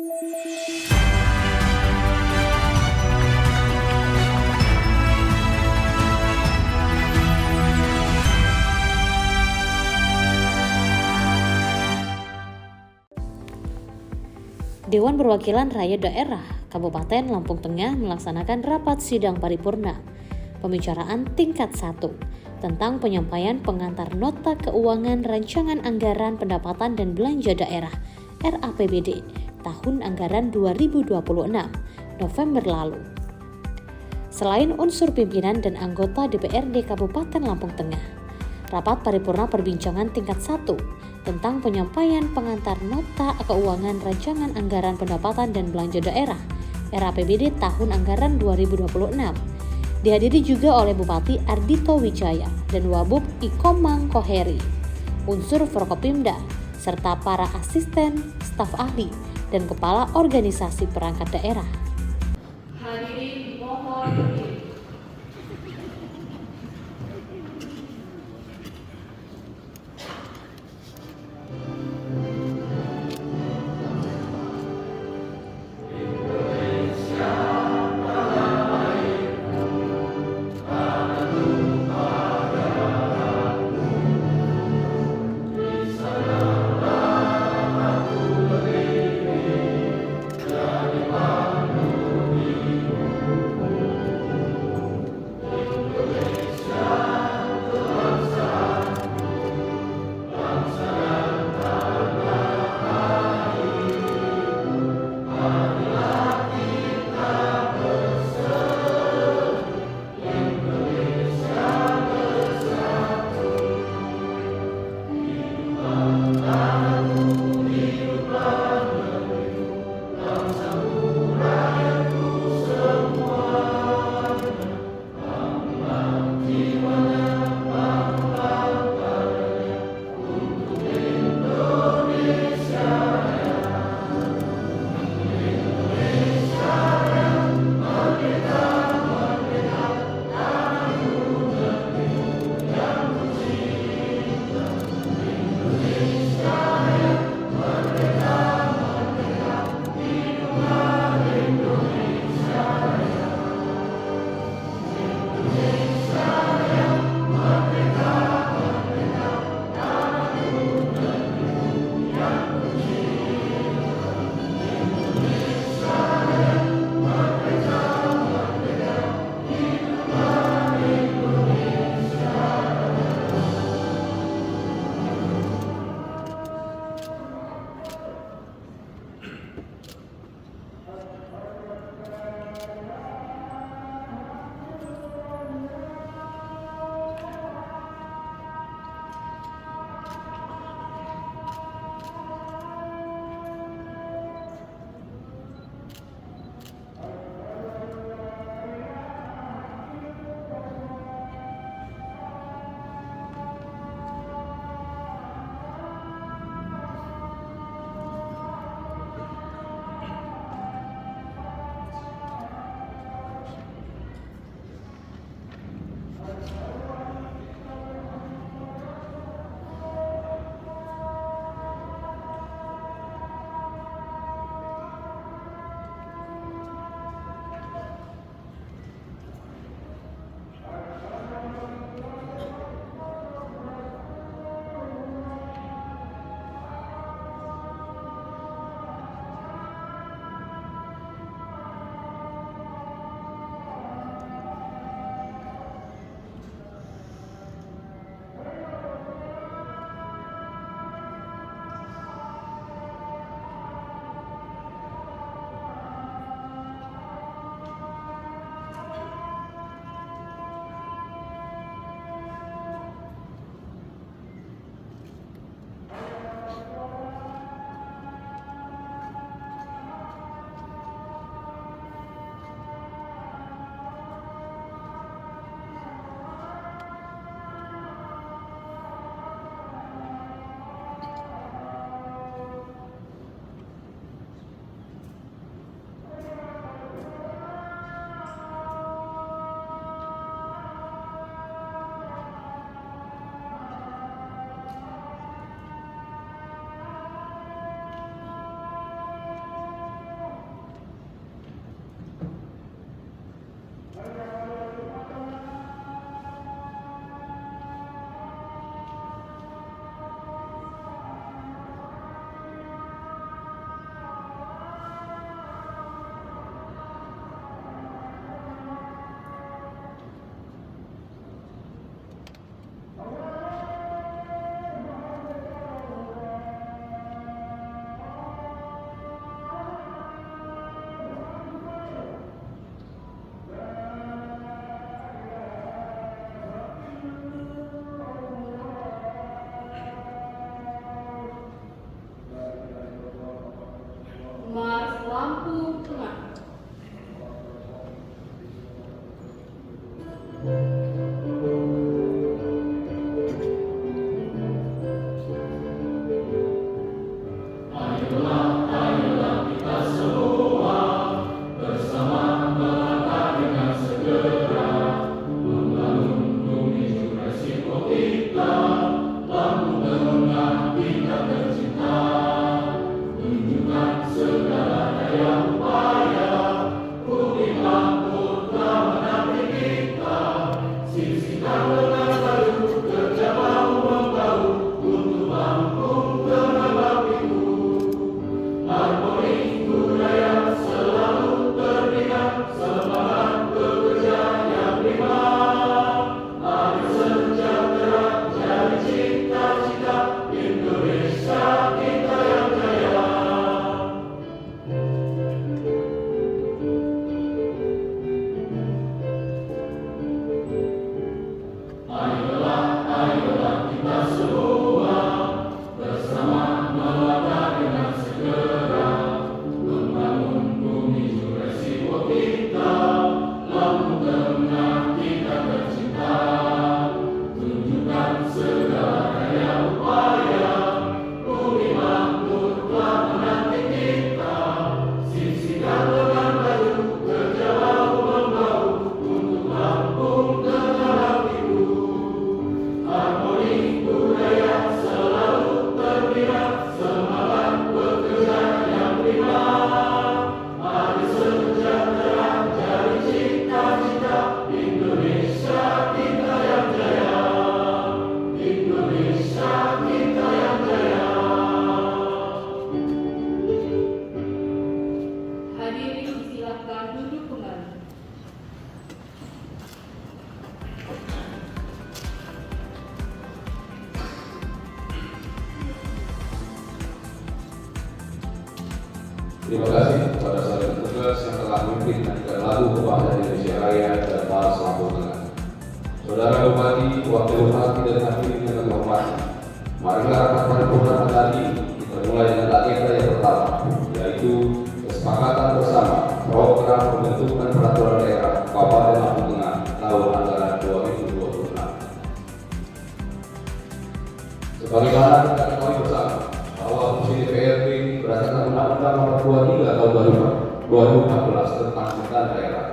Dewan Perwakilan Rakyat Daerah Kabupaten Lampung Tengah melaksanakan rapat sidang paripurna pembicaraan tingkat 1 tentang penyampaian pengantar nota keuangan rancangan anggaran pendapatan dan belanja daerah RAPBD tahun anggaran 2026 November lalu. Selain unsur pimpinan dan anggota DPRD Kabupaten Lampung Tengah, rapat paripurna perbincangan tingkat 1 tentang penyampaian pengantar nota keuangan rancangan anggaran pendapatan dan belanja daerah RAPBD tahun anggaran 2026 dihadiri juga oleh Bupati Ardhito Wijaya dan Wabub Ikomang Koheri, unsur Forkopimda, serta para asisten, staf ahli, dan kepala organisasi perangkat daerah. Hadirin mohon berdiri. Terima kasih kepada saudara petugas yang telah memimpin nyanyian lagu Bahasa Indonesia Raya dan Bahasa Lampung Tengah. Saudara Bupati, Wakil Bupati dan hadirin yang kami hormati, marilah rapat paripurna hari ini kita mulai dengan agenda yang pertama, yaitu kesepakatan bersama program pembentukan peraturan daerah Kabupaten Lampung Tengah tahun anggaran 2026. Sebagaimana kita ketahui bersama bahwa fungsi DPRD berdasarkan Undang-Undang Nomor 23 Tahun 2014 tentang pemerintahan daerah,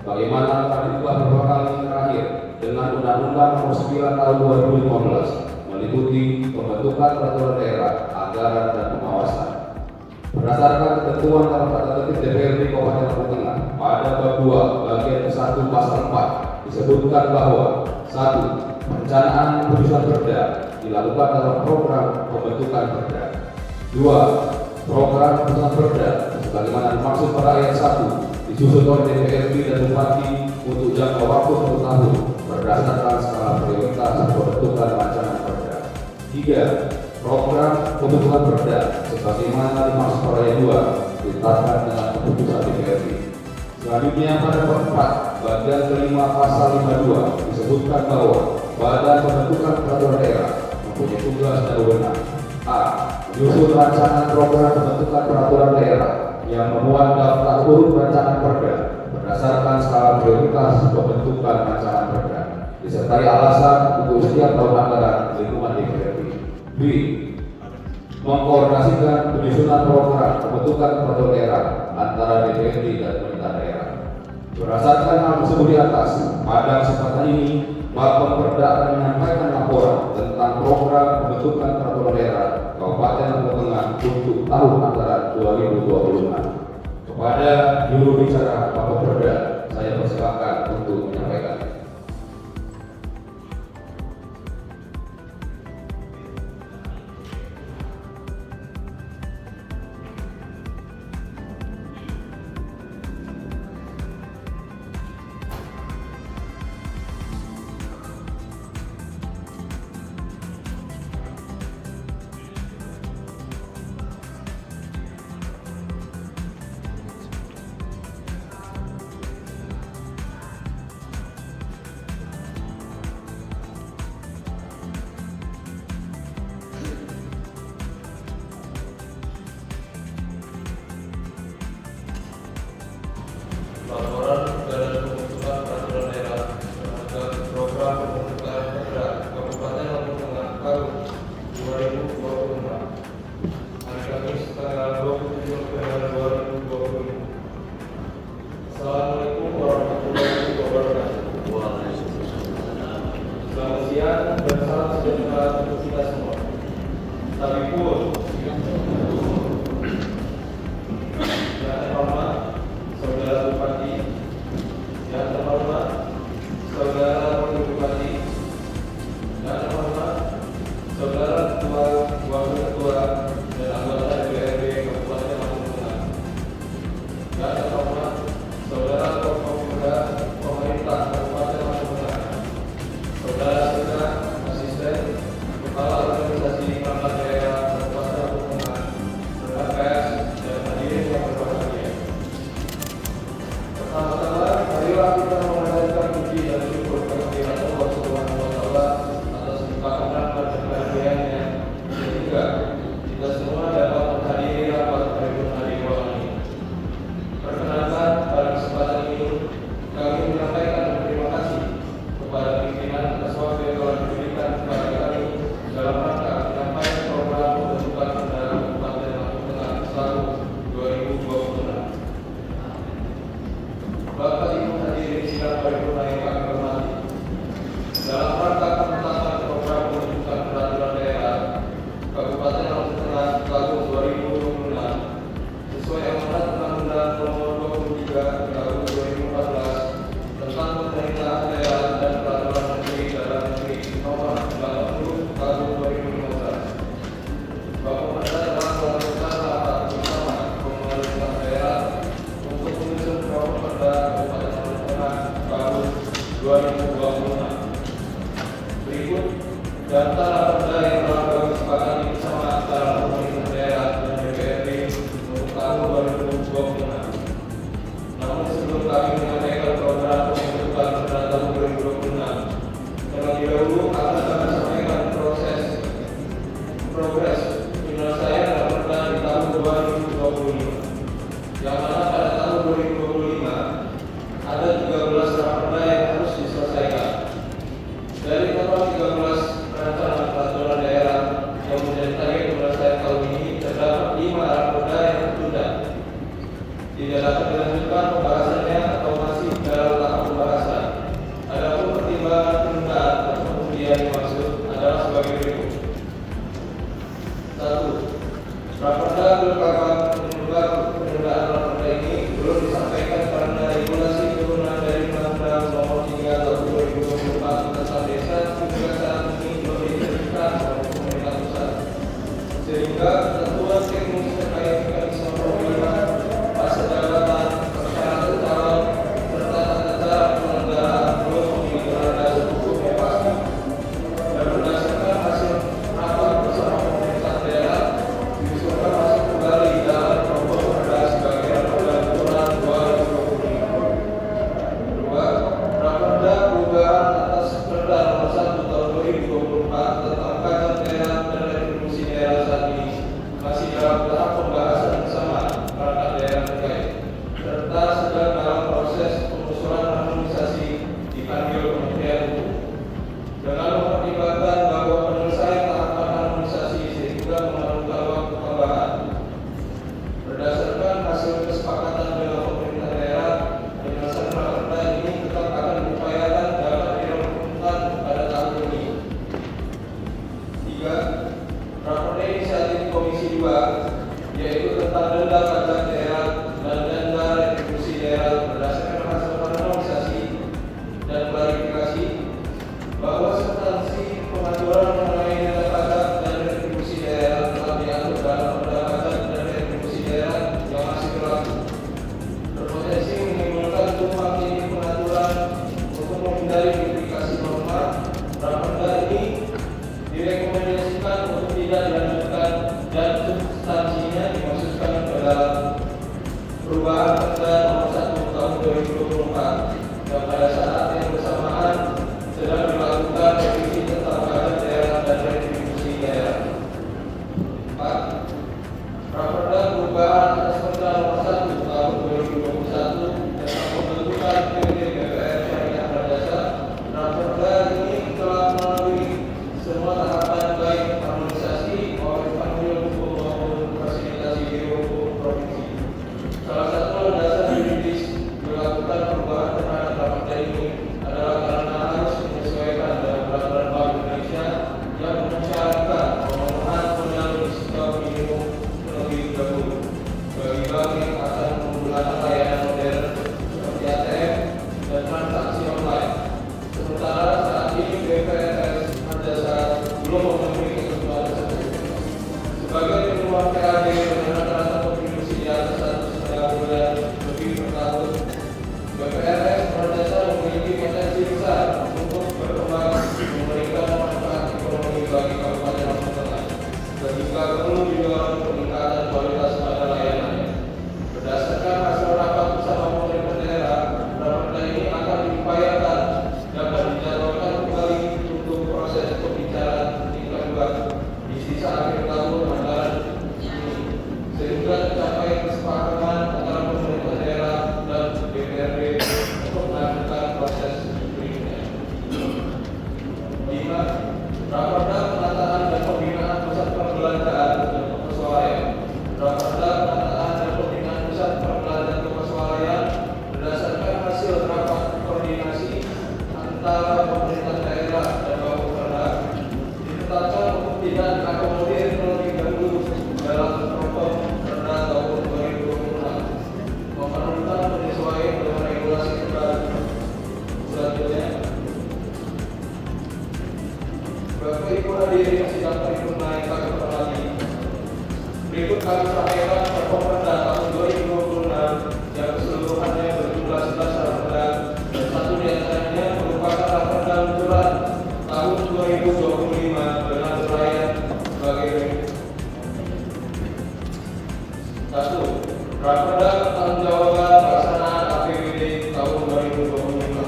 sebagaimana telah diubah beberapa kali terakhir dengan Undang-Undang Nomor 9 Tahun 2015 meliputi pembentukan peraturan daerah, anggaran dan pengawasan. Berdasarkan ketentuan dalam tata tertib DPRD Kabupaten Lampung Tengah pada bab 2 bagian 1 pasal 4 disebutkan bahwa 1. Perencanaan penyusunan perda dilakukan dalam program pembentukan perda. 2. Program penyusunan perda sebagaimana dimaksud pada ayat 1 disusun oleh DPRD dan Bupati untuk jangka waktu 1 tahun berdasarkan skala prioritas pembentukan rancangan perda. 3. Program pembentukan perda sebagaimana dimaksud pada ayat 2 ditetapkan dengan keputusan DPRD. Selanjutnya pada bab 4 bagian kelima pasal 52 disebutkan bahwa Badan Pembentukan Peraturan Daerah mempunyai tugas dan wewenang: A. Menyusun rancangan program pembentukan peraturan daerah yang memuat daftar urut rancangan perda berdasarkan skala prioritas pembentukan rancangan perda, disertai alasan untuk setiap tahun anggaran lingkungan DPRD. B. Mengkoordinasikan penyusunan program pembentukan peraturan daerah antara DPRD dan pemerintah daerah. Berdasarkan hal tersebut di atas, pada kesempatan ini Bapak Perda akan menyampaikan laporan tentang program pembentukan peraturan daerah Kabupaten Lampung Tengah untuk tahun anggaran 2026. Kepada juru bicara Bapak Perda, saya persilakan untuk menyampaikan. Laporan dalam pembentukan peraturan daerah terhadap program pembentukan perda Kabupaten Lampung Tengah tahun 2026. Hari Kamis tanggal 27 November 2025. Assalamualaikum warahmatullahi wabarakatuh. Selamat siang dan salam sejahtera untuk kita semua. Tapi pun yang terhormat Saudara Bupati, yang terhormat Saudara Wakil Bupati, yang terhormat Saudara Ketua, Wakil Ketua, dan anggota DPRD Kabupaten Lampung Tengah, yang terhormat Saudara Forkopimda Pemerintah Kabupaten Lampung Tengah, Saudara Asisten Kepala Organisasi Perangkat Daerah Kabupaten Lampung Tengah, rekan pers dan hadirin yang berbahagia. Pertama-tama, marilah kita memanjatkan puji dan syukur kehadirat Allah Subhanahu wa Ta'ala atas limpahan rahmat dan karunia-Nya sehingga kita semua dapat menghadiri rapat paripurna di ruangan ini. Perkenankan pada kesempatan ini kami menyampaikan terima kasih kepada pimpinan atas waktu yang telah diberikan kepada kami dalam rangka menyampaikan program pembentukan perda Kabupaten Lampung Tengah tahun 2026. Bapak Ibu hadirin sidang paripurna yang kami hormati, dalam rangka penetapan program pembentukan peraturan daerah Kabupaten Lampung Tengah tahun 2026 sesuai amanat Undang-Undang Nomor 23 Tahun 2014 tentang pemerintahan daerah dan peraturan menteri dalam negeri Nomor 80 Tahun 2015. Bapak Perda telah melakukan rapat bersama pemerintah daerah untuk menyusun program perda Kabupaten Lampung Tengah tahun 2026. Berikut daftar perda yang telah kami sepakati bersama antara pemerintah daerah dan DPRD untuk tahun 2026. tidak dapat dilanjutkan pembahasannya atau masih dalam tahap pembahasan. Adapun pertimbangan penundaan atau pengundian dimaksud adalah sebagai berikut. 1. Raperda berkapan penundaan raperda ini belum disampaikan karena regulasi turunan dari Undang-Undang Nomor 3 Tahun 2024 tentang Desa hingga saat ini belum diterapkan oleh pemerintah pusat, sehingga ketentuan teknis terkait mekanisme pemilihan, masa jabatan, persyaratan calon, serta tata cara penyelenggaraan belum memiliki landasan hukum yang pasti. Dan berdasarkan hasil rapat bersama pemerintah daerah, diusulkan masuk kembali dalam kelompok perda sebagai raperda turunan 2025. 2. Raperda perubahan atas Perda Nomor 1 Tahun 2024 tentang pajak daerah dan retribusi daerah saat ini masih dalam tahap pembahasan bersama perangkat daerah terkait, serta sedang dalam proses pengusulan harmonisasi dipanggil Kementerian Hukum. Dengan mempertimbangkan bahwa penyelesaian tahapan harmonisasi sehingga memerlukan waktu tambahan, berdasarkan hasil kesepakatan dengan pemerintah daerah, penyelesaian raperda ini tetap akan diupayakan dapat dirampungkan pada tahun ini. 3. Raperda inisiatif Komisi 2, yaitu tentang denda pajak daerah dan denda retribusi daerah berdasarkan hasil harmonisasi dan klarifikasi bahwa substansi pengaturan mengenai denda pajak dan retribusi daerah telah diatur dalam Perda Pajak dan Retribusi Daerah yang masih berlaku, berpotensi menimbulkan tumpang tindih pengaturan untuk menghindari duplikasi norma. Raperda ini direkomendasikan untuk tidak dilanjutkan dan substansinya dimaksudkan ke dalam perubahan Perda Nomor 1 Tahun 2024 yang pada saat yang bersamaan sedang dilakukan revisi tentang pajak daerah dan retribusi daerah. 4. Raperda perubahan atas Perda Nomor 1 Tahun 2021 tentang pembentukan PPD BPR Syariah Berdasar. Raperda ini telah melalui semua tahapan baik harmonisasi oleh panggil hukum maupun fasilitasi biro hukum provinsi. Salah satu landasan yuridis dilakukan perubahan terhadap raperda ini adalah karena harus menyesuaikan dengan peraturan Bank Indonesia yang mensyaratkan pemenuhan penyalur skor minimum terlebih dahulu bagi bank yang akan menggunakan layanan modern seperti ATM dan transaksi online. Sementara saat ini BPRS Berdasar belum memenuhi ketentuan tersebut. Sebagai penyuluhan PAD dengan rata-rata kontribusi di atas 1,5 bulan lebih per tahun, BPRS Berdasar memiliki potensi besar untuk berkembang memberikan manfaat ekonomi bagi Kabupaten Lampung Tengah, sehingga perlu didorong peningkatan kualitas pada layanannya. Berdasarkan hasil rapat bersama pemerintah daerah, raperda ini akan diupayakan dapat dijadwalkan kembali untuk proses pembicaraan tingkat 2 di sisa akhir tahun anggaran ini, sehingga tercapai kesepakatan antara pemerintah daerah dan DPRD untuk melanjutkan proses berikutnya. 5. Raperda penataan dan pembinaan pusat perbelanjaan dan pekesuaraian. Raperda penataan dan pembinaan pusat perbelanjaan pekesuaraian berdasarkan hasil rapat koordinasi antara pemerintah daerah dan Bapepda ditetapkan untuk tidak diakomodir terlebih dahulu dalam kelompok Perda tahun 2026, memerlukan penyesuaian dengan regulasi terbaru. Selanjutnya, Bapak Ibu hadirin sidang paripurna yang kami hormati, berikut kami sampaikan Perda tahun 2026 yang keseluruhannya berjumlah 11 raperda dan satu di antaranya merupakan raperda lucuran tahun 2025 dengan uraian sebagai berikut. 1. Raperda pertanggungjawaban pelaksanaan APBD tahun 2025.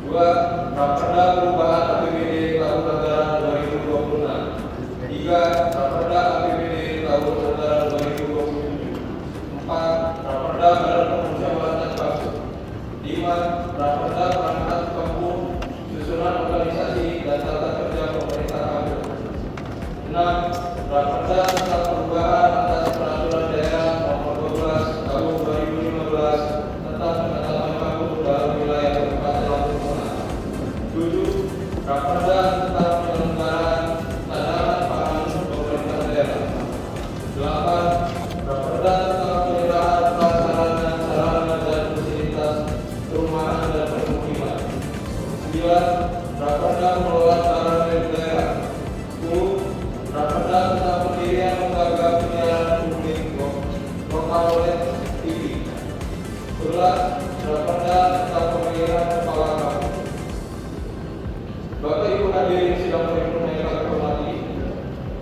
2. Raperda perubahan APBD tahun anggaran 2026. 3. Raperda APBD tahun anggaran 2027. 4. Raperda Badan Permusyawaratan Kampung. 5. Raperda perangkat kampung, susunan organisasi dan tata kerja pemerintah kampung. 6. Raperda tentang perubahan atas peraturan daerah nomor 12 tahun 2005 Raperda tentang pemilihan kepala kampus. Bapak Ibu hadirin sidang paripurna yang kami hormati,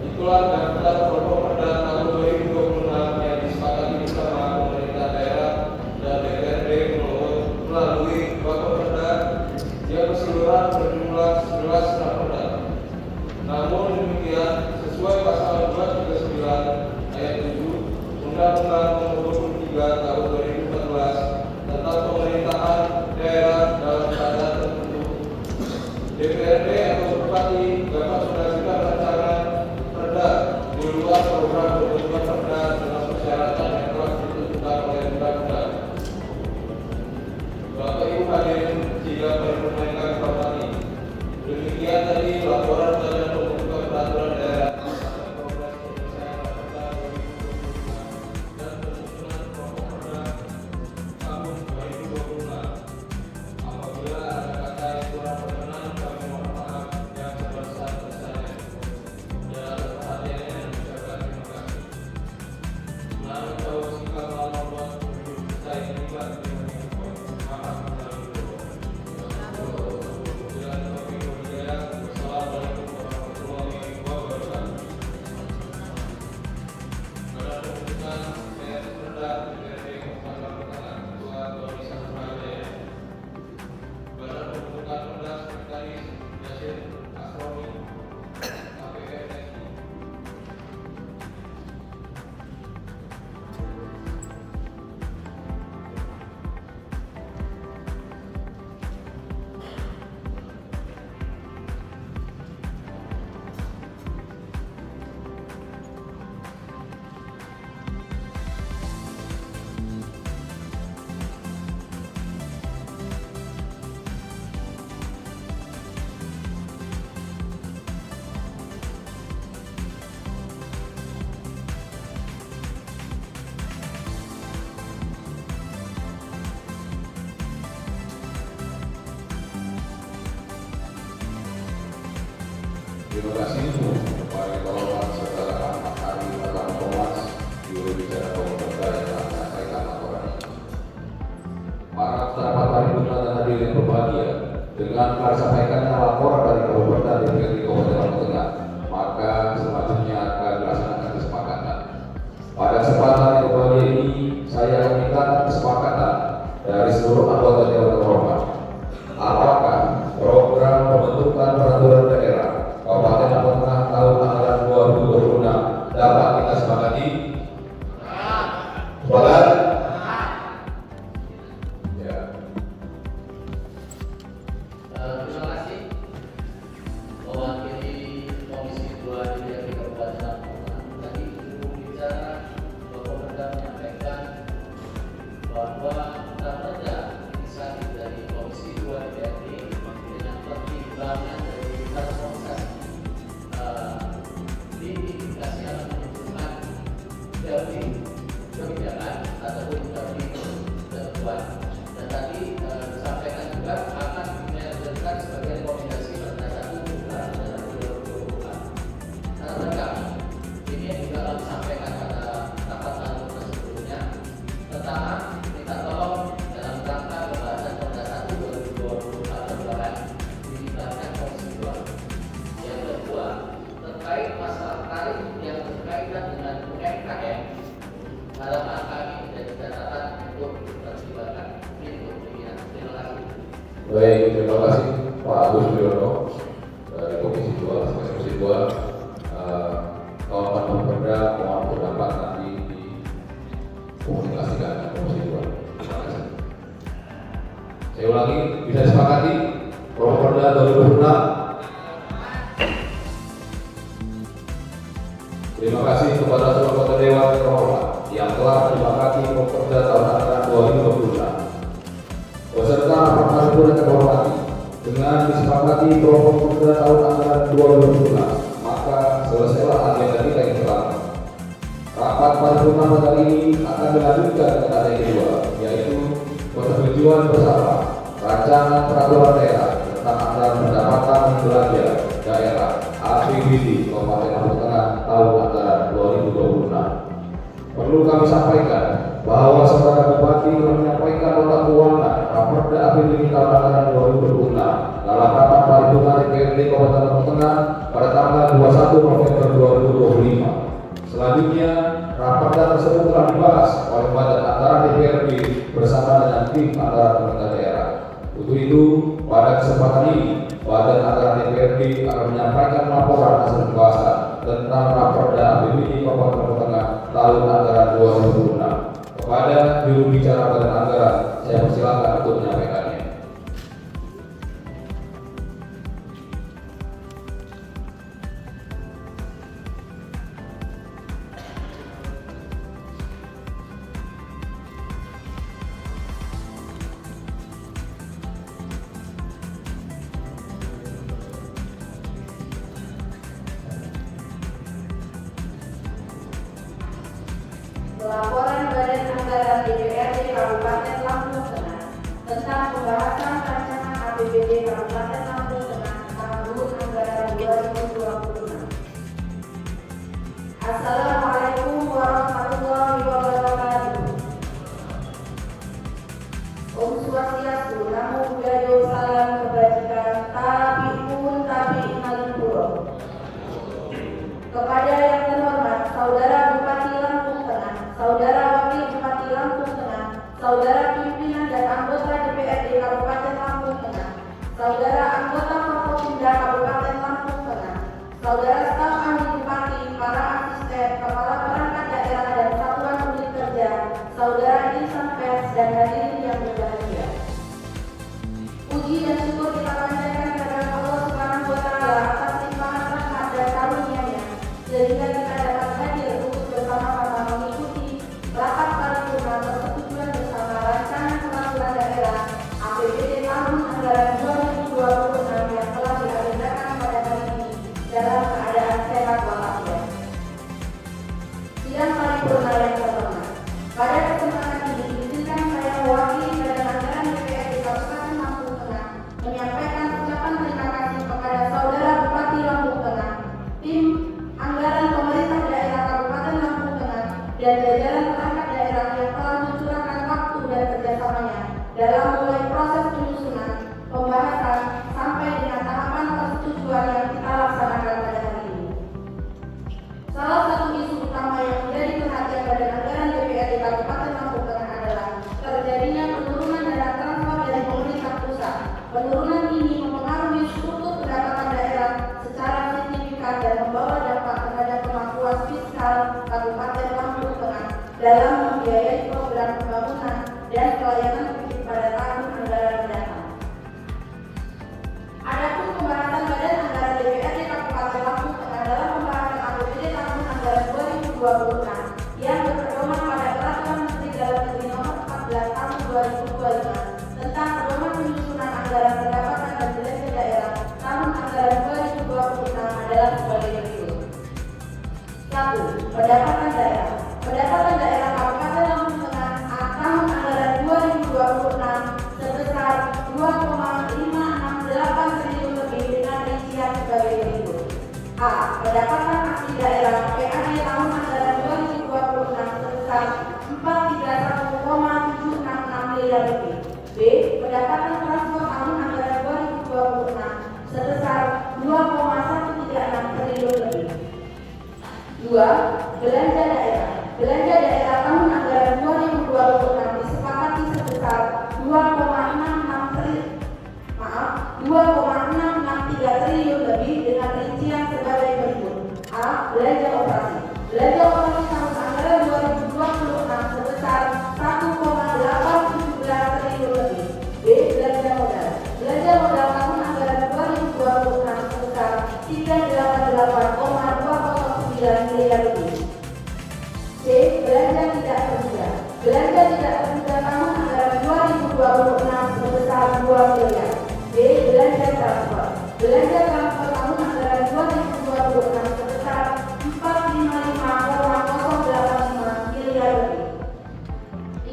itulah daftar Properda tahun 2026 yang disepakati bersama pemerintah daerah dan DPRD melalui Properda yang keseluruhan berjumlah 11 Raperda. Namun demikian, sesuai pasal 239 ayat 7 Undang-Undang Nomor 23 Tahun 2014 tentang pemerintahan daerah dalam keadaan tertentu, DPRD atau Bupati dapat menghasilkan rancangan perda di luar program pembentukan perda dengan persyaratan yang telah ditentukan oleh undang-undang. Bapak Ibu hadirin sidang paripurna yang kami hormati, demikian tadi laporan Badan Pembentukan Peraturan Daerah dan penyusunan Properda tahun 2026. Apabila ada kata yang kurang berkenan, kami mohon maaf yang sebesar-besarnya. Dalam perhatiannya dan ucapkan terima kasih. Melalui tahu sikap membuat saya terlibat di maaf melalui Wassalamualaikum warahmatullahi wabarakatuh. Pada pembentukan Perda DPRD Kabupaten Tangerang, Ketua Komisi Surabaya. Pada pembentukan Perda Sekretaris Yasir Asromi, KPPSI. Terima kasih kepada Kepala Saudara Ahmad Ari Batam Thomas, Juru Bicara Pemerintah yang telah menyampaikan laporan ini. Para peserta paripurna dan hadirin berbahagia, dengan disampaikannya laporan dari Pemerintah DPRD Kabupaten Tengah, maka selanjutnya akan dilaksanakan kesepakatan. Pada kesempatan yang berbahagia ini, saya meminta kesepakatan dari seluruh anggota Dewan Terhormat. Apakah program pembentukan peraturan daerah Kabupaten Tengah tahun anggaran 2026 dapat kita sepakati? Sepakat? Ya. Terima kasih mewakili Komisi 2 DPRD Kabupaten Lampung. Tadi Ibu bicara Bapak menyampaikan bahwa raperda inisiatif dari Komisi 2 DPRD dengan pertimbangan dari harmonisasi diindikasi akan menunjukkan dari kebijakan ataupun dari ketentuan. Dan tadi disampaikan juga akan dimenerjemahkan sebagai rekomendasi berdasarkan program dalam 2020. Karena lengkap, ini juga telah disampaikan pada rapat paripurna sebelumnya. Pertama, minta tolong dalam rangka pembahasan Perda 1 2020 atau bahkan dilibatkan Komisi 2. Yang kedua, terkait masalah tarif yang berkaitan dengan UMKM, harapan kami menjadi catatan untuk terlibatkan. Terima kasih. Baik, terima kasih Pak Agus Wiono dari Komisi 2, Komisi 2. Kawan-kawan Perda mohon berdapat nanti dikomunikasikan dengan Komisi 2. Terima kasih. Saya ulangi, bisa disepakati Perda 2026. Terima kasih kepada seluruh anggota Dewan Terhormat yang telah menyepakati Perda tahun anggaran 2026. Beserta paripurna terhormati, dengan disepakati Perda tahun anggaran 2026, maka selesailah agenda kita yang pertama. Rapat paripurna pada ini akan dilanjutkan ke agenda yang kedua, yaitu persetujuan bersama rancangan peraturan daerah tentang anggaran pendapatan belanja daerah APBD Kabupaten Lampung Tengah tahun anggaran 2026. Perlu kami sampaikan bahwa saudara Bupati telah menyampaikan nota DPRD Kabupaten Lampung Tengah pada tanggal 21 November 2025. Selanjutnya, raperda tersebut telah dibahas oleh Badan Anggaran DPRD bersama dengan tim anggaran pemerintah daerah. Untuk itu, pada kesempatan ini, Badan Anggaran DPRD akan menyampaikan laporan hasil pembahasan tentang raperda APBD Kabupaten Lampung Tengah tahun anggaran 2026. Kepada juru bicara Badan Anggaran, saya persilakan untuk menyampaikannya. Laporan Badan Anggaran DPRD Kabupaten Lampung Tengah tentang pembahasan rancangan APBD Kabupaten Lampung Tengah tahun anggaran 2026. Assalamualaikum warahmatullahi wabarakatuh. Om Swastiastu, Namo Buddhaya, salam kebajikan, tapi Malipuro. Kepada yang terhormat Saudara Bupati Lampung Tengah, Saudara Wakil Bupati Lampung Tengah, Saudara pimpinan dan anggota DPRD Kabupaten Lampung Tengah, Saudara anggota Forkopimda Kabupaten Lampung Tengah, Saudara staf ahli Bupati, para asisten, kepala perangkat daerah dan satuan unit kerja, Saudara insan pers dan hadirin yang berbahagia. Puji dan syukur kita panjatkan kepada Allah Subhanahu wa Ta'ala atas limpahan rahmat dan karunia-Nya, sehingga kita dapat hadir untuk bersama-sama mengikuti rapat paripurna persetujuan bersama rancangan peraturan daerah APBD tahun anggaran 2026 yang telah diagendakan pada hari ini dalam keadaan sehat walafiat. Sidang paripurna yang terhormat, pada kesempatan ini izinkan saya mewakili Badan Anggaran DPRD Kabupaten Lampung Tengah menyampaikan ucapan terima kasih kepada Saudara Bupati Lampung Tengah, tim anggaran pemerintah daerah Kabupaten Lampung Tengah, dan jajaran perangkat daerah yang telah mencurahkan waktu dan kerjasamanya dalam mulai proses penyusunan, pembahasan, sampai dengan tahapan persetujuan yang kita laksanakan pada hari ini. Salah satu isu utama yang menjadi perhatian Badan Anggaran DPRD Kabupaten Lampung Tengah adalah terjadinya penurunan dana transfer dari pemerintah pusat. Penurunan ini mempengaruhi struktur pendapatan daerah secara signifikan dan membawa dampak terhadap kemampuan fiskal Kabupaten Lampung Tengah dalam membiayai program pembangunan dan pelayanan publik pada tahun anggaran mendatang. Adapun pembahasan Badan Anggaran DPRD Kabupaten Lampung Tengah dalam pembahasan APBD tahun anggaran 2026 yang berpedoman pada Peraturan Menteri Dalam Negeri Nomor 14 Tahun 2025 tentang pedoman penyusunan anggaran pendapatan dan belanja daerah tahun anggaran 2026 adalah sebagai berikut. 1. Pendapatan daerah. Pendapatan daerah Kabupaten Lampung Tengah tahun anggaran 2026 sebesar 2,568 triliun lebih dengan rincian sebagai berikut. A. Pendapatan asli daerah PAD tahun anggaran 2026 sebesar 431,766 miliar lebih. B. Pendapatan transfer tahun anggaran 2026 sebesar 2,136 triliun lebih. 2. Belanja daerah. Belanja daerah tahun anggaran 2026 disepakati sebesar 2,663 triliun lebih dengan rincian sebagai berikut. A. Belanja operasi. Belanja operasi tahun anggaran 2026 sebesar 1,817 triliun lebih. B. Belanja modal. Belanja modal tahun anggaran 2026 sebesar 388,209 miliar lebih. C. Belanja tidak terduga. Belanja tidak terduga tahun anggaran 2026 sebesar 2 miliar. B. Belanja transfer. Belanja transfer tahun anggaran 2026 sebesar 455,085 miliar lebih.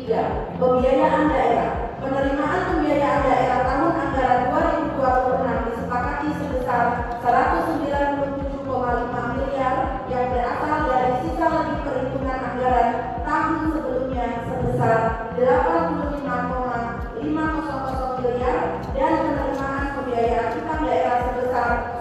3. Pembiayaan daerah. Penerimaan pembiayaan daerah tahun anggaran 2026 disepakati sebesar 197,5 miliar yang berasal dari sisa lebih perhitungan anggaran tahun sebelumnya sebesar 85,500 miliar dan penerimaan pembiayaan utang daerah sebesar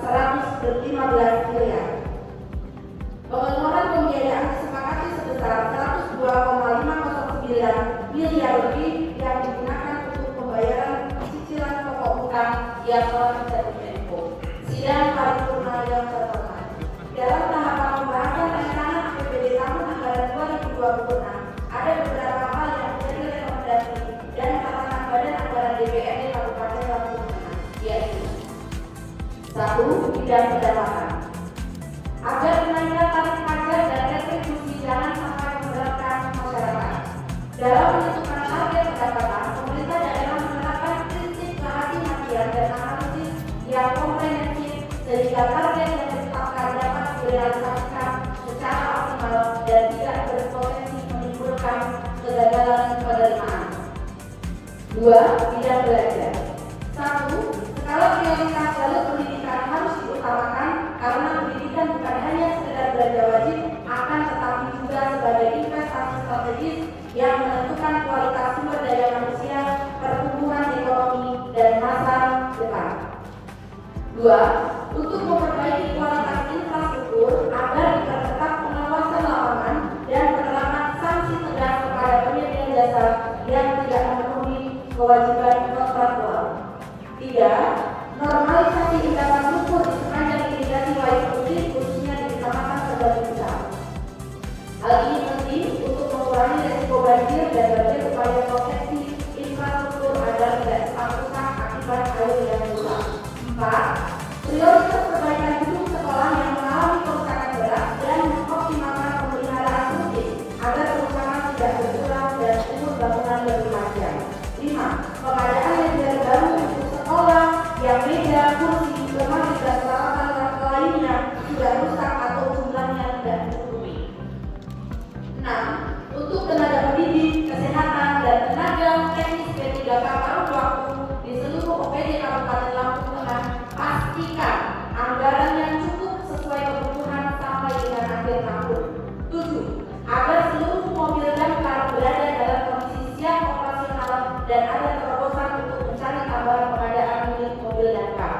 dalam tahapan pembahasan rancangan APBD tahun anggaran 2026 ada beberapa hal yang menjadi rekomendasi dan catatan Badan Anggaran DPRD Kabupaten Lampung Tengah, yaitu 1. Bidang pendapatan. Agar kenaikan tarif pajak dan retribusi jangan sampai memberatkan masyarakat. Dalam menentukan target pendapatan, pemerintah daerah menerapkan prinsip kehati-hatian dan analisis yang komprehensif sehingga target yang ditetapkan dapat direalisasikan secara optimal dan tidak berpotensi menimbulkan kegagalan penerimaan. 2. Bidang belajar. 1. Skala prioritas jalur pendidikan harus diutamakan karena pendidikan bukan hanya sekedar belanja wajib, akan tetapi juga sebagai investasi strategis yang menentukan kualitas sumber daya manusia, pertumbuhan ekonomi, dan masa depan. 2. Untuk memperbaiki kualitas infrastruktur agar diperketat pengawasan lapangan dan penerapan sanksi tegas kepada penyedia jasa yang tidak memenuhi kewajiban kontraktual. 3. Normalisasi endapan lumpur di sepanjang irigasi wayang putih khususnya di Kecamatan Tegal Besar. Hal ini penting untuk mengurangi resiko banjir dan berbagai upaya proteksi infrastruktur agar tidak cepat rusak akibat air yang meluap. 4. Prioritas perbaikan gedung sekolah yang mengalami kerusakan berat dan mengoptimalkan pemeliharaan rutin agar kerusakan tidak berulang dan umur bangunan lebih panjang. 5. Pengadaan meja baru untuk sekolah yang meja, kursi, lemari dan peralatan lainnya sudah rusak atau jumlahnya tidak tercukupi. 6. Untuk tenaga pendidik, kesehatan, dan tenaga teknis P3K paruh waktu di seluruh OPD Kabupaten Lampung Tengah, pastikan anggaran yang cukup sesuai kebutuhan sampai dengan akhir tahun. 7. Agar seluruh mobil damkar berada dalam kondisi siap operasional dan ada terobosan untuk mencari tambahan pengadaan unit mobil damkar.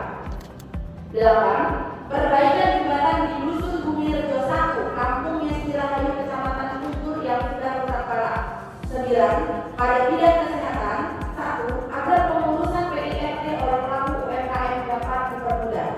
8. Perbaikan jembatan di Dusun Bumi Rejo 1, Kampung Yesirahayu, Kecamatan Guntur yang sudah rusak parah. 9. Pada bidang kesehatan, 1. Agar pengurusan PIRT oleh pelaku UMKM dapat dipermudah.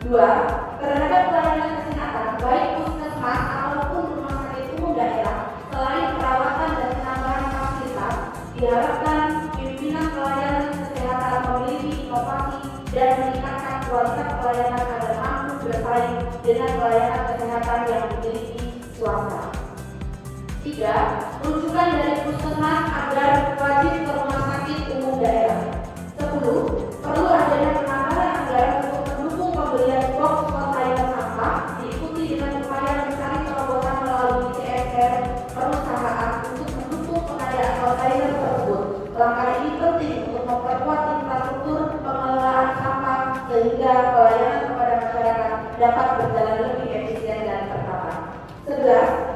2. Terhadap pelayanan kesehatan, baik puskesmas ataupun rumah sakit umum daerah, selain perawatan dan penambahan fasilitas, diharapkan pimpinan pelayanan kesehatan memiliki inovasi dan meningkatkan kualitas pelayanan agar mampu bersaing dengan pelayanan kesehatan yang dimiliki swasta. 3. Rujukan dari puskesmas agar wajib ke rumah sakit umum daerah. 10. Perlu adanya penambahan anggaran untuk mendukung pembelian box kontainer sampah diikuti dengan upaya mencari terobosan melalui CSR perusahaan untuk mendukung pengadaan kontainer tersebut. Langkah ini penting untuk memperkuat infrastruktur pengelolaan sampah sehingga pelayanan kepada masyarakat dapat berjalan lebih efisien dan tertata. 11.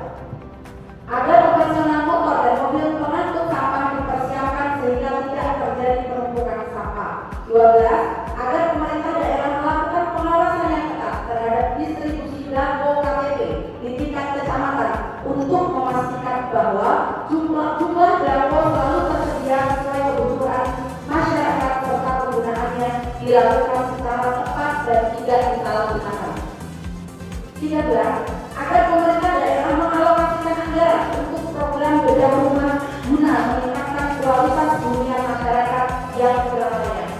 Agar operasional motor dan mobil pengangkut sampah dipersiapkan sehingga tidak terjadi penumpukan sampah. 12. Agar pemerintah daerah melakukan pengawasan yang ketat terhadap distribusi belangko KTP di tingkat kecamatan untuk memastikan bahwa jumlah belangko selalu tersedia sesuai kebutuhan masyarakat serta penggunaannya dilakukan secara tepat dan tidak disalahgunakan. 13. Agar pemerintah daerah mengalokasikan anggaran untuk program bedah rumah guna meningkatkan kualitas hunian masyarakat yang berlayanan.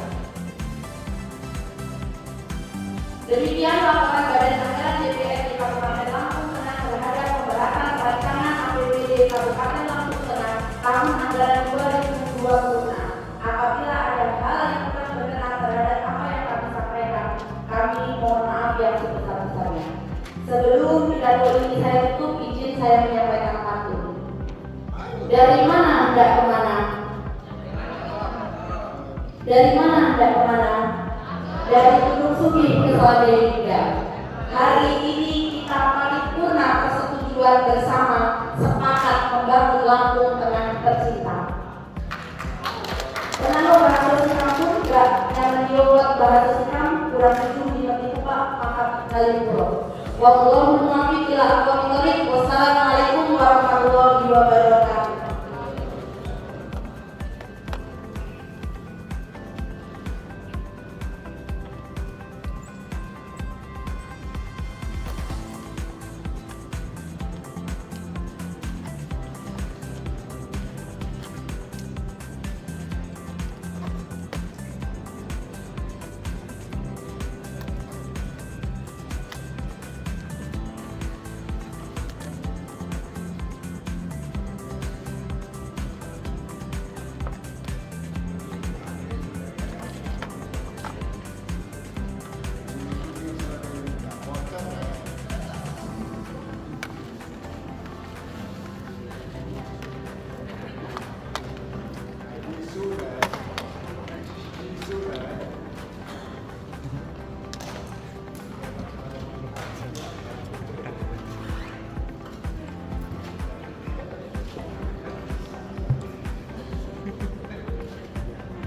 Demikian laporan Badan Anggaran DPRD Kabupaten Lampung Tengah terhadap pembahasan rancangan APBD Kabupaten Lampung Tengah tahun anggaran 2026. Apabila ada hal yang kurang berkenan terhadap apa yang kami sampaikan, kami mohon maaf yang sebesar-besarnya. Sebelum pidato ini saya tutup, izin saya menyampaikan pantun. Dari mana hendak kemana? Dari mana hendak kemana? Dari Gunung Sugi ke Salatiga. Hari ini kita paripurna persetujuan bersama sepakat membangun Lampung Tengah tercinta. Kenapa bahasa Sikam pun gak nyaman diobot bahasa Sikam kurang ujung di ngerti tepat akad Kalipuro. Wallahul muwaffiq ila aqwamit thoriq. Wassalamualaikum warahmatullahi wabarakatuh.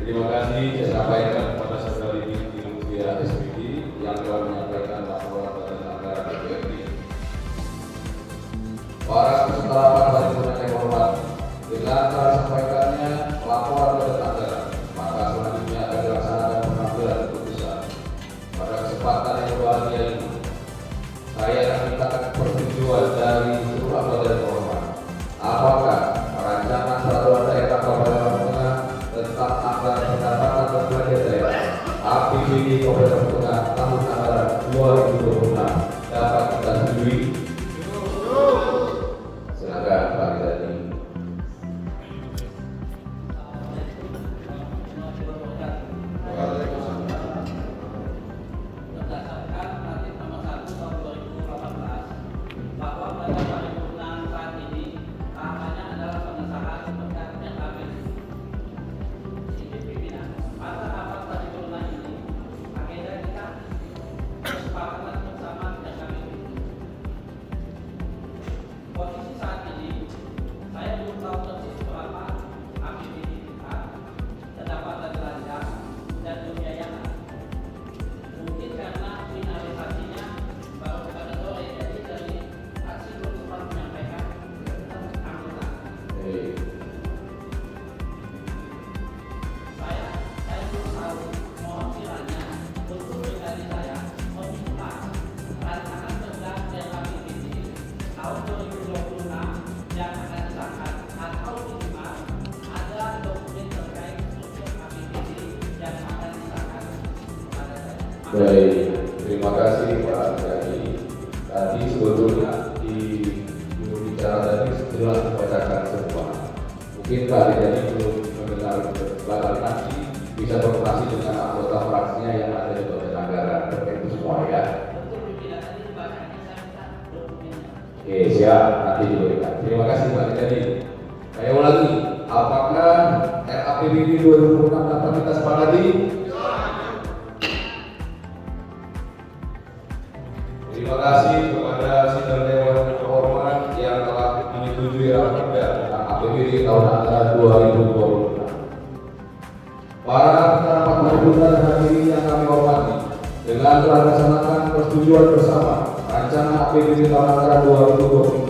Terima kasih saya sampaikan kepada saudara ini di Mutia SPD yang telah menyampaikan laporan badan anggaran DPRD. Para peserta rapat paripurna yang hormat, dengan telah disampaikannya laporan badan anggaran, maka selanjutnya akan dilaksanakan pengambilan keputusan. Pada kesempatan yang berbahagia ini, saya akan mintakan persetujuan dari seluruh anggota yang hormat. Apakah rancangan peraturan daerah Kabupaten Lampung Tengah tentang anggaran pendapatan dan belanja daerah APBD Kabupaten Lampung Tengah tahun anggaran 2026 dapat kita setujui? Silakan Pak Ridani. Berdasarkan Tatip Nomor 1 Tahun 2018 bahwa pada paripurna saat ini tahapannya adalah pengesahan pergantian APBD. Pimpinan, pada rapat paripurna ini agenda kita kesepakatan bersama dengan KPB. Posisi saat ini saya belum tahu persis berapa APBD kita, pendapatan belanja dan pembiayaan. Mungkin karena finalisasinya baru pada sore, jadi dari aksi belum sempat menyampaikan anggota. Saya belum tahu, mohon kiranya untuk pribadi saya meminta rancangan pergantian APBD tahun 2026 yang akan disahkan atau minimal ada dokumen terkait struktur APBD yang akan disahkan kepada saya. Baik, terima kasih Pak Ridani. Tadi sebetulnya di juru bicara tadi jelas dibacakan semua. Mungkin Pak Ridani belum mendengar bakal nanti bisa berkoordinasi dengan anggota fraksinya yang ada di bagian anggaran terkait itu semua ya. Untuk pimpinan tadi dibacanya saya minta dokumennya. Oke, siap, nanti diberikan. Terima kasih Pak Ridani. Saya ulangi, apakah RAPBD 2026 dapat kita sepakati? Terima kasih kepada sidang Dewan yang terhormat yang telah menyetujui raperda tentang APBD tahun anggaran 2026. Para peserta rapat paripurna dan hadirin yang kami hormati, dengan telah dilaksanakan persetujuan bersama rancangan APBD tahun anggaran 2026.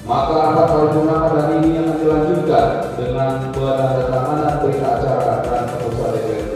Maka rapat paripurna pada hari ini akan dilanjutkan dengan penandatanganan berita acara dan keputusan DPRD.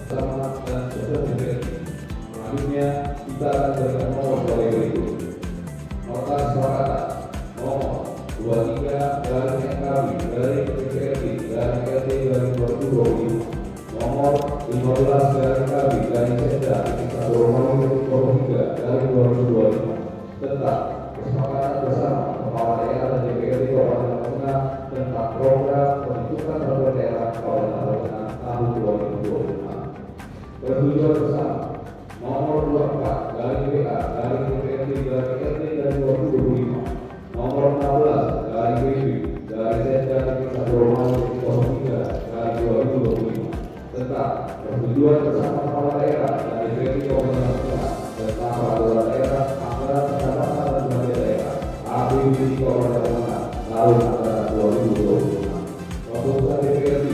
bersama dan saudara DPRD. Selanjutnya kita akan berikan nomor sebagai berikut. Nota kesepakatan nomor 23/NKB dari DPRD dan DPRD dari 2020, nomor 15/NKB dari Sekda Satu Romawi 23 dari 2025 tentang kesepakatan bersama kepala daerah dan DPRD Kabupaten Tengah tentang program pembentukan peraturan daerah Kabupaten Tengah tahun 2025. Persetujuan bersama nomor 24 dari DPA dari DPRD dari DPRD dari 2025, nomor 16 dari BB dari Sekda Satu Romawi 23 dari 2025 tentang persetujuan bersama kepala daerah dan DPRD Kabupaten Tengah tentang peraturan daerah anggaran pendapatan dan belanja daerah APBD Kabupaten Tengah tahun anggaran 2025. Keputusan DPRD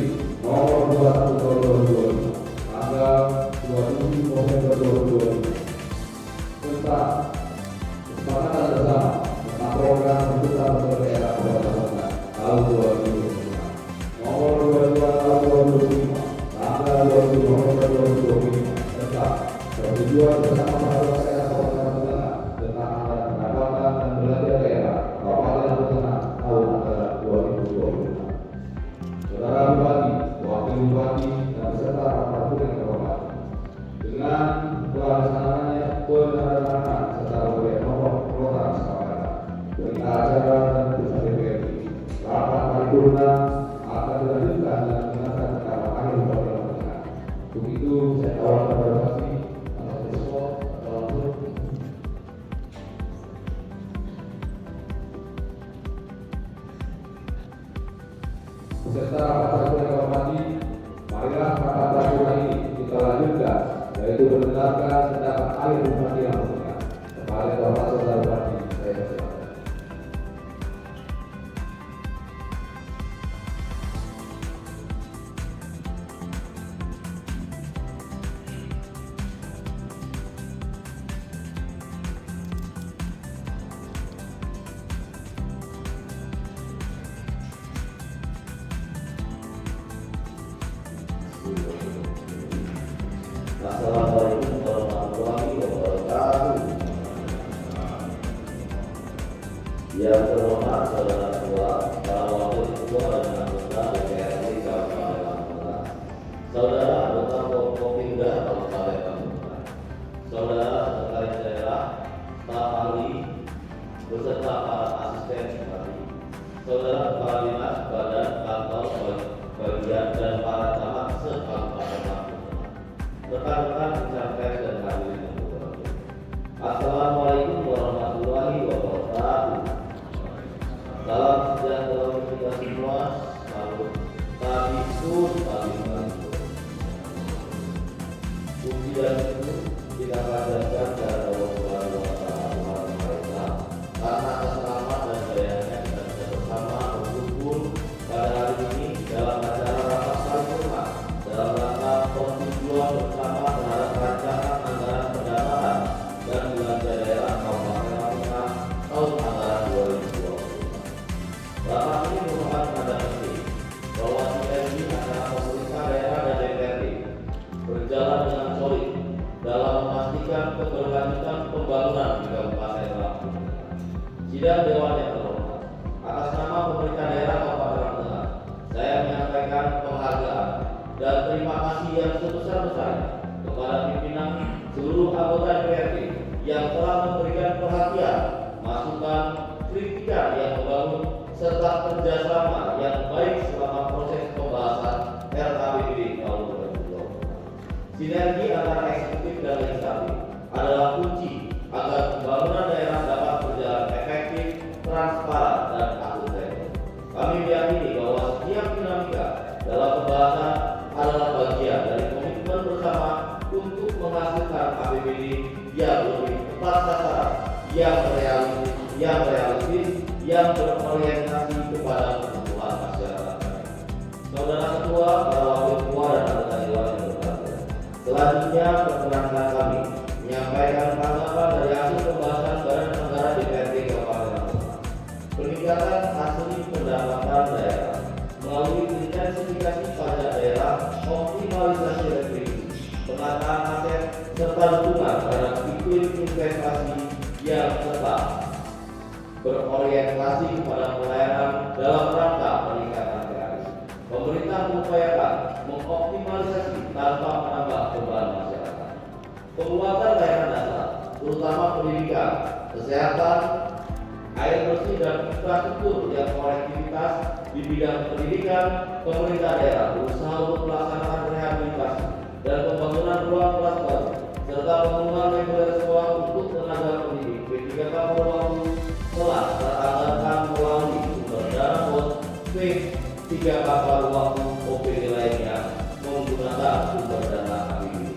nomor 21 tahun 2025 tanggal 27 November 2025 tentang kesepakatan bersama tentang program pembentukan peraturan daerah Kabupaten Tengah tahun 2025 nomor 22 tahun 2025 tanggal 20 November 2025 tentang persetujuan bersama peraturan daerah Kabupaten Tengah tentang anggaran pendapatan dan belanja daerah Kabupaten Tengah tahun anggaran 2025. Saudara Bupati, Wakil Bupati, dan beserta aparatur yang terhormat, dengan pelaksananya penandatanganan serta pemberian nomor nota kesepakatan berita acara dan putusan DPRD, rapat paripurna akan dilanjutkan dengan mendengarkan pendapat ahli Kabupaten Tengah. Untuk itu saya tawarkan kepada Bupati atas respon atau langsung. Beserta rapat paripurna yang hormati, marilah rapat paripurna ini kita lanjutkan, yaitu mendengarkan pendapat ahli Bupati Lampung Tengah. Kepada Bapak Saudara Bupati, saya persilakan. Assalamualaikum warahmatullahi wabarakatuh. Yang terhormat saudara ketua, para wakil ketua dan anggota DPRD Kabupaten Lampung Tengah, saudara anggota Kopimda Kabupaten Lampung Tengah, saudara sekretaris daerah, staf ahli, beserta para asisten bupati, saudara kepala dinas, badan, kantor, bagian dan para camat se-Kabupaten Lampung Tengah, rekan-rekan insan pers dan hadirin yang berbahagia. Assalamualaikum warahmatullahi wabarakatuh. Salam sejahtera untuk kita semua. Salam tabisun tabisun. Puji dan syukur kita panjatkan kepada Allah Subhanahu wa Ta'ala karena keselamatan dan jayanya kita bisa bersama berkumpul pada hari ini dalam acara rapat paripurna dalam rangka persetujuan bersama terhadap rancangan anggaran pendapatan dan belanja daerah Kabupaten Lampung Tengah tahun anggaran 2020. Rapat ini merupakan tanda penting bahwa sinergi antara pemerintah daerah dan DPRD berjalan dengan solid dalam memastikan keberlanjutan pembangunan di Kabupaten Lampung Tengah. Sidang Dewan yang terhormat, atas nama pemerintah daerah Kabupaten Lampung Tengah, saya menyampaikan penghargaan dan terima kasih yang sebesar-besarnya kepada pimpinan seluruh anggota DPRD yang telah memberikan perhatian, masukan, kritikan yang membangun serta kerjasama yang baik selama proses pembahasan RKPBD tahun 2020. Sinergi antara eksekutif dan legislatif adalah kunci agar pembangunan daerah dapat berjalan efektif, transparan, dan akuntabel. Kami meyakini bahwa setiap dinamika dalam pembahasan adalah bagian dari komitmen bersama untuk menghasilkan APBD yang lebih tepat sasaran, yang realistis, yang berorientasi kepada kebutuhan masyarakat. Saudara Ketua, para wakil ketua dan anggota dewan yang berbahagia, selanjutnya perkenankan kami menyampaikan tanggapan dari hasil pembahasan Badan Anggaran DPRD Kabupaten Lampung Tengah. Peningkatan asli pendapatan daerah melalui intensifikasi pajak daerah, optimalisasi retribusi, pemerintah mengupayakan mengoptimalisasi tanpa menambah beban masyarakat. Penguatan layanan dasar, terutama pendidikan, kesehatan, air bersih dan infrastruktur yang konektivitas di bidang pendidikan, pemerintah daerah berusaha untuk melaksanakan rehabilitasi dan pembangunan ruang kelas baru serta pembangunan reguler sekolah untuk tenaga pendidik. P3K Polewali telah teranggarkan melalui sumber dana BOS P3K Polewali OPD lainnya menggunakan sumber dana APBD.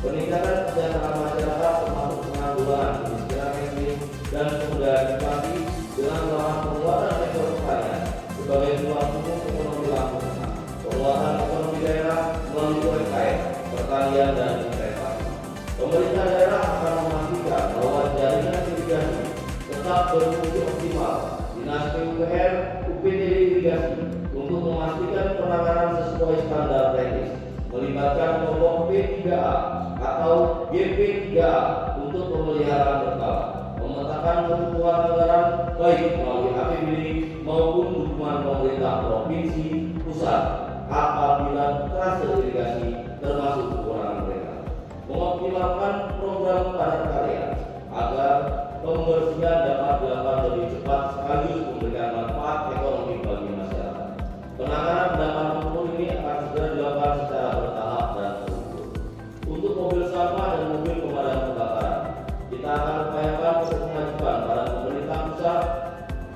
Peningkatan kesejahteraan masyarakat termasuk penanggulangan kemiskinan ekstrim dan kebudayaan inflasi dengan melakukan penguatan sektor pertanian sebagai tulang punggung ekonomi Lampung Tengah, penguatan ekonomi daerah melalui UMKM, pertanian dan investasi. Pemerintah daerah akan memastikan bahwa jaringan irigasi tetap berfungsi optimal. Dinas PUPR, UPTD Irigasi untuk memastikan penanganan sesuai standar teknis melibatkan kelompok P3A atau GP3A untuk pemeliharaan berkala, memetakan kebutuhan anggaran baik melalui APBD maupun dukungan pemerintah provinsi pusat apabila trase irigasi termasuk kekurangan mereka, mengoptimalkan program padat karya agar pembersihan dapat dilakukan lebih cepat sekaligus memberikan manfaat ekonomi bagi masyarakat. Penanganan endapan lumpur ini akan segera dilakukan secara bertahap dan terukur. Untuk mobil sampah dan mobil pemadam kebakaran, kita akan upayakan untuk mengajukan pada pemerintah pusat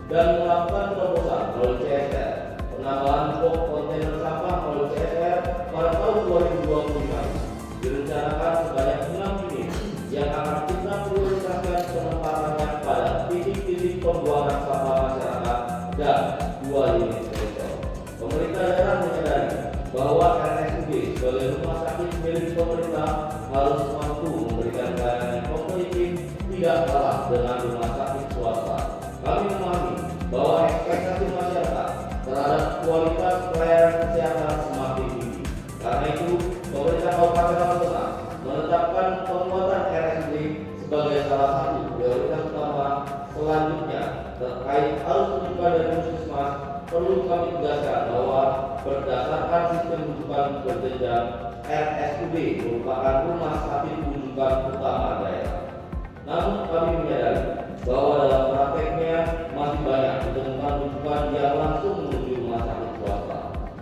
dan melakukan terobosan melalui CSR penambahan box kontainer sampah melalui CSR pada tahun 2025. Direncanakan sebanyak 6 unit yang akan kita prioritaskan penempatannya pada titik-titik pembuangan sampah masyarakat dan 2 unit spesial. Pemerintah daerah menyadari bahwa RSUD sebagai rumah sakit milik pemerintah harus mampu memberikan pelayanan yang kompetitif tidak kalah dengan rumah sakit swasta. Kami memahami bahwa ekspektasi masyarakat terhadap kualitas pelayanan kesehatan semakin tinggi. Karena itu, pemerintah Kabupaten Lampung Tengah menetapkan penguatan RSUD sebagai salah satu prioritas utama. Selanjutnya, terkait arus rujukan dari puskesmas, perlu kami tegaskan bahwa berdasarkan sistem rujukan berjenjang, RSUD merupakan rumah sakit rujukan utama daerah. Namun kami menyadari bahwa dalam prakteknya masih banyak ditemukan rujukan yang langsung menuju rumah sakit swasta.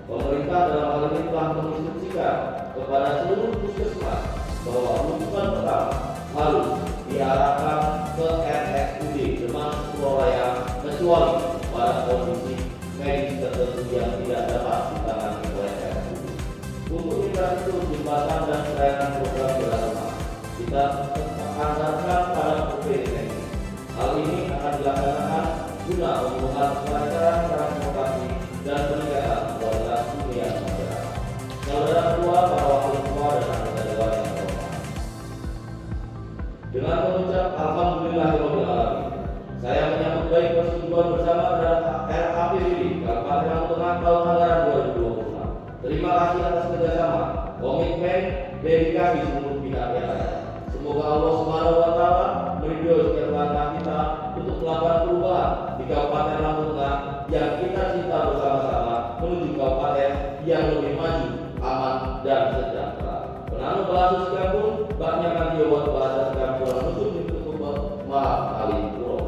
Pemerintah dalam hal ini telah menginstruksikan kepada seluruh puskesmas bahwa rujukan pertama harus diarahkan ke RSUD Demang Surabaya kecuali pada kondisi medis tertentu yang tidak dapat ditangani oleh RSUD. Untuk infrastruktur jembatan dan pelayanan program bersama, kita anggarkan pada UPD. Hal ini akan dilaksanakan guna pemenuhan kelancaran transportasi dan peningkatan kualitas hunian masyarakat. Saudara ketua, para wakil ketua dan anggota dewan yang terhormat. Dengan mengucap alhamdulillahirobbilalamin, saya menyambut baik persetujuan bersama terhadap RAPBD Kabupaten Lampung Tengah tahun anggaran 2026. Terima kasih atas kerjasama, komitmen, dedikasi seluruh pihak yang ada. Semoga Allah Subhanahu wa Ta'ala meridhoi setiap langkah kita untuk melakukan perubahan di Kabupaten Lampung Tengah yang kita cinta bersama-sama menuju kabupaten yang lebih maju, aman dan sejahtera. Penanu bahasa Sikampung, baknya kandio buat bahasa Sikampung, nusuk ditutup maaf kali puro.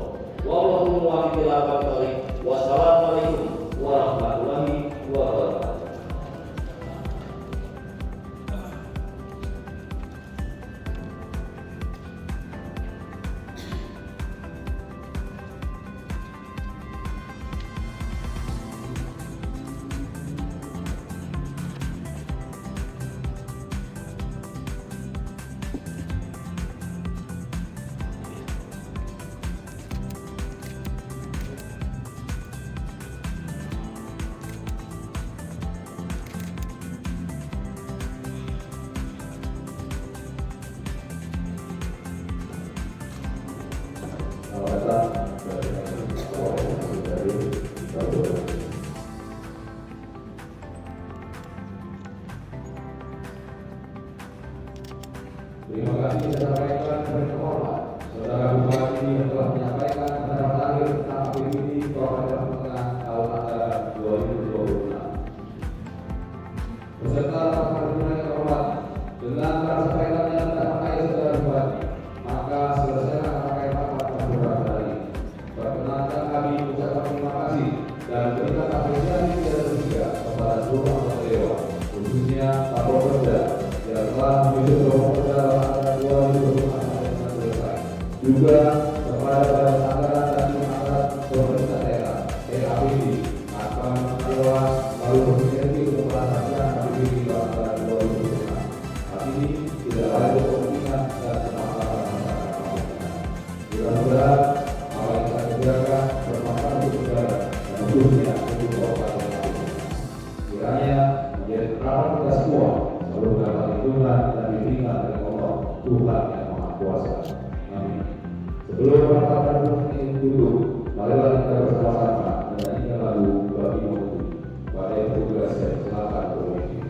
Wallahul muwaffiq ila aqwamit thoriq. Wassalamualaikum warahmatullahi wabarakatuh. Terima kasih disampaikan kepada terhormat Saudara Bupati yang telah menyampaikan keterangan terakhir tentang APBD Kabupaten Lampung Tengah tahun anggaran 2026. Juga kepada badan anggaran dan penganggaran pemerintah daerah (RAPBD) akan mengelola melalui bersinergi untuk melaksanakan APBD anggaran 2026. Hal ini tidak lain kepentingan dan kemaslahatan masyarakat Pamekasan. Mudah-mudahan apa yang kita kerjakan bermanfaat untuk negara dan khususnya untuk Kabupaten Pamekasan. Kiranya menjadi harapan kita semua selalu dapat lindungan dan bimbingan dari Allah Tuhan yang Maha Kuasa. Amin. Sebelum perangkatan ini duduk, marilah kita bersama-sama menyanyikan lagu Bagi Waktu. Pada yang bertugas saya silakan bermimpi.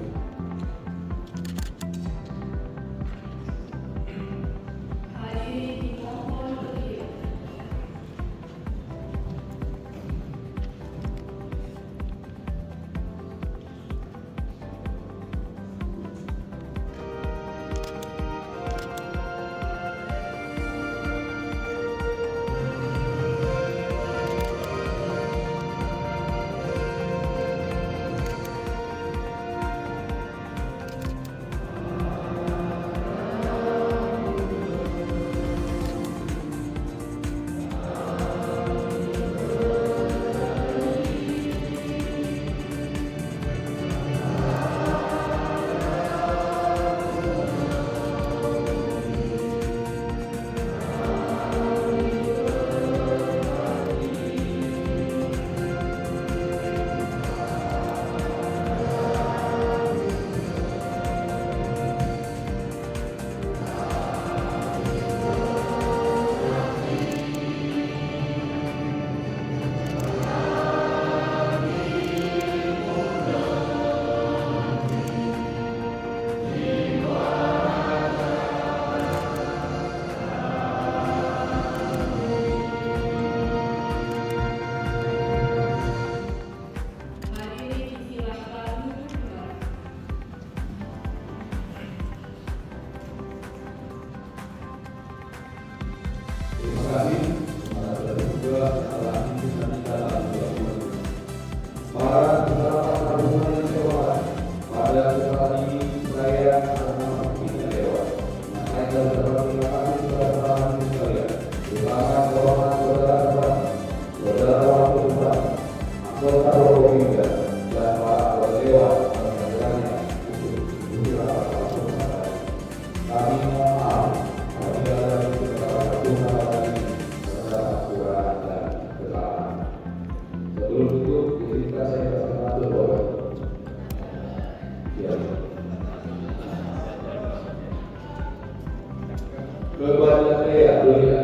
Kepada saya dunia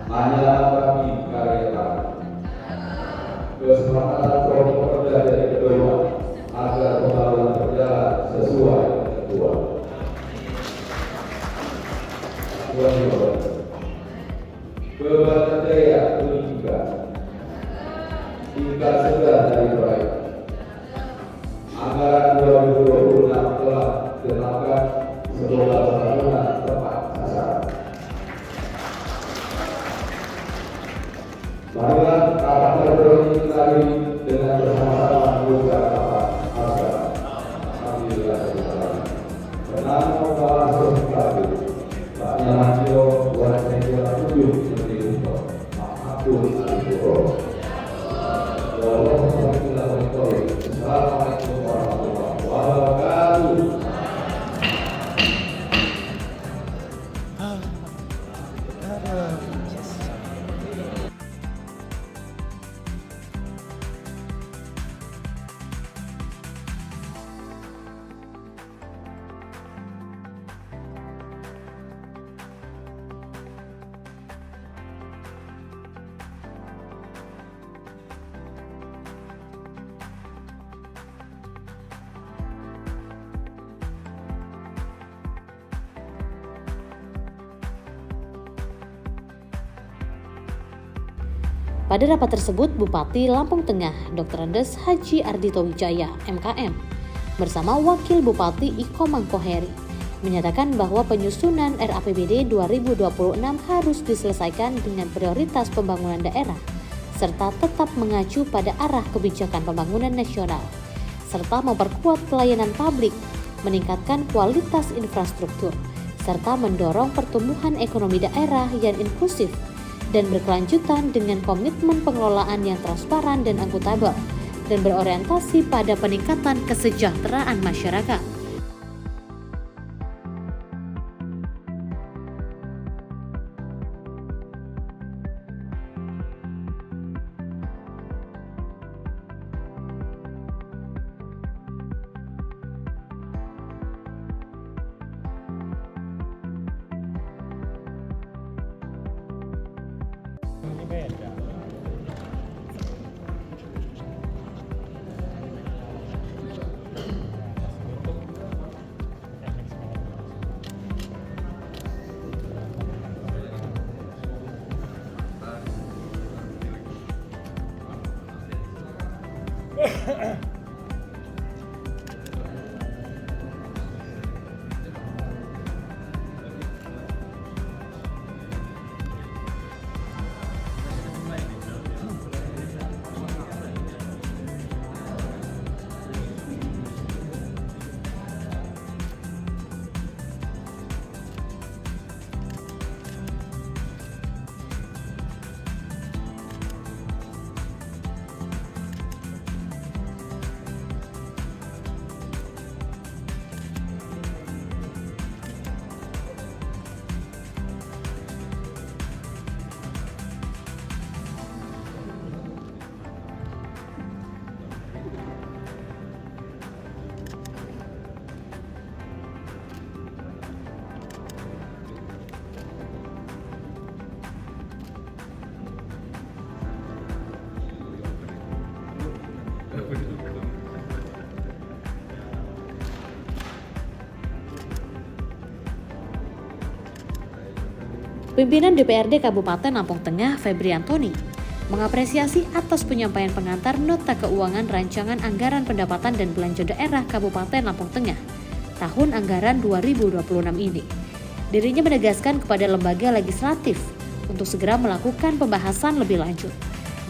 hanyalah kami karyawan. Kesepakatan program kerja dari kedua agar pembangunan berjalan sesuai ketentuan. Kepada saya peningkat segera dari baik. Anggaran 2026 telah diterapkan semoga pembangunan tepat sasaran. Marilah rapat terpenuhi kembali dengan bersama-sama mengucap rapat agar alhamdulillah bernama Allah Subhanahu Pak Nyamanjo buat saya tujuh seperti itu Maafun Alhamdulillah. Assalamualaikum warahmatullahi wabarakatuh. Pada rapat tersebut, Bupati Lampung Tengah Dr. Andes Haji Ardhito Wijaya, MKM, bersama Wakil Bupati Iko Mangkoheri, menyatakan bahwa penyusunan RAPBD 2026 harus diselesaikan dengan prioritas pembangunan daerah, serta tetap mengacu pada arah kebijakan pembangunan nasional, serta memperkuat pelayanan publik, meningkatkan kualitas infrastruktur, serta mendorong pertumbuhan ekonomi daerah yang inklusif dan berkelanjutan dengan komitmen pengelolaan yang transparan dan akuntabel dan berorientasi pada peningkatan kesejahteraan masyarakat. Pimpinan DPRD Kabupaten Lampung Tengah, Febri Antoni, mengapresiasi atas penyampaian pengantar Nota Keuangan Rancangan Anggaran Pendapatan dan Belanja Daerah Kabupaten Lampung Tengah tahun anggaran 2026 ini. Dirinya menegaskan kepada lembaga legislatif untuk segera melakukan pembahasan lebih lanjut.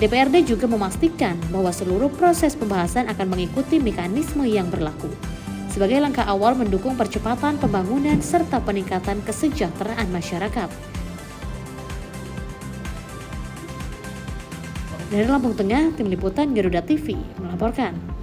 DPRD juga memastikan bahwa seluruh proses pembahasan akan mengikuti mekanisme yang berlaku sebagai langkah awal mendukung percepatan pembangunan serta peningkatan kesejahteraan masyarakat. Dari Lampung Tengah, Tim Liputan Garuda TV melaporkan.